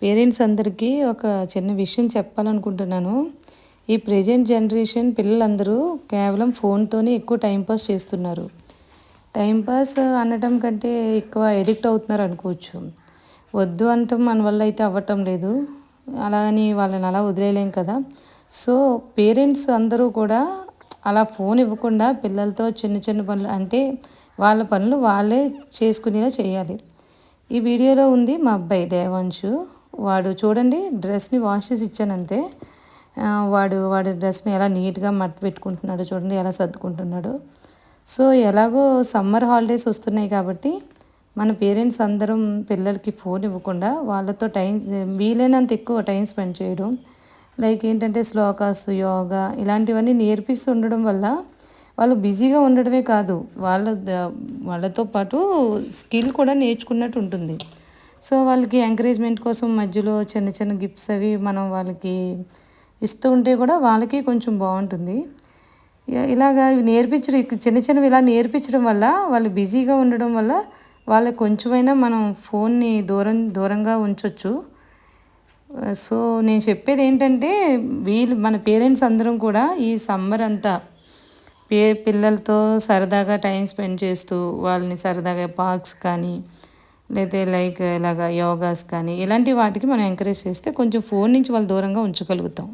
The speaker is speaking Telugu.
పేరెంట్స్ అందరికీ ఒక చిన్న విషయం చెప్పాలనుకుంటున్నాను. ఈ ప్రెజెంట్ జనరేషన్ పిల్లలందరూ కేవలం ఫోన్‌తోనే ఎక్కువ టైమ్ పాస్ చేస్తున్నారు. టైమ్ పాస్ అనటం కంటే ఎక్కువ అడిక్ట్ అవుతున్నారు అనుకోవచ్చు. వద్దు అనటం మన వల్ల అయితే అవ్వటం లేదు. అలా అని వాళ్ళని అలా వదిలేయలేం కదా! సో, పేరెంట్స్ అందరూ కూడా అలా ఫోన్ ఇవ్వకుండా పిల్లలతో చిన్న చిన్న పనులు అంటే వాళ్ళ పనులు వాళ్ళే చేసుకునేలా చేయాలి. ఈ వీడియోలో ఉంది మా అబ్బాయి దేవాంశు. వాడు చూడండి డ్రెస్‌ని వాష్ చేసి ఇచ్చానంతే. వాడి డ్రెస్‌ని ఎలా నీట్‌గా మడత పెట్టుకుంటున్నాడో చూడండి, ఎలా సర్దుకుంటున్నాడో. సో, ఎలాగో సమ్మర్ హాలిడేస్ వస్తున్నాయి కాబట్టి మన పేరెంట్స్ అందరం పిల్లలకి ఫోన్ ఇవ్వకుండా వాళ్ళతో వీలైనంత ఎక్కువ టైం స్పెండ్ చేయడం. లైక్ ఏంటంటే శ్లోకాస్, యోగా ఇలాంటివన్నీ నేర్పిస్తూ ఉండడం వల్ల వాళ్ళు బిజీగా ఉండడమే కాదు, వాళ్ళతో పాటు స్కిల్ కూడా నేర్చుకున్నట్టు ఉంటుంది. సో, వాళ్ళకి ఎంకరేజ్మెంట్ కోసం మధ్యలో చిన్న చిన్న గిఫ్ట్స్ అవి మనం వాళ్ళకి ఇస్తూ ఉంటే కూడా వాళ్ళకి కొంచెం బాగుంటుంది. ఇలాగా ఇవి నేర్పించడం, చిన్న చిన్నవి ఇలా నేర్పించడం వల్ల వాళ్ళు బిజీగా ఉండడం వల్ల వాళ్ళకి కొంచెమైనా మనం ఫోన్ని దూరంగా ఉంచొచ్చు. సో, నేను చెప్పేది ఏంటంటే మన పేరెంట్స్ అందరం కూడా ఈ సమ్మర్ అంతా పిల్లలతో సరదాగా టైం స్పెండ్ చేస్తూ వాళ్ళని సరదాగా పార్క్స్ కానీ లేదా లైక్ ఇలాగ యోగాస్ కానీ ఇలాంటి వాటికి మనం ఎంకరేజ్ చేస్తే కొంచెం ఫోన్ నుంచి వాళ్ళు దూరంగా ఉంచగలుగుతాం.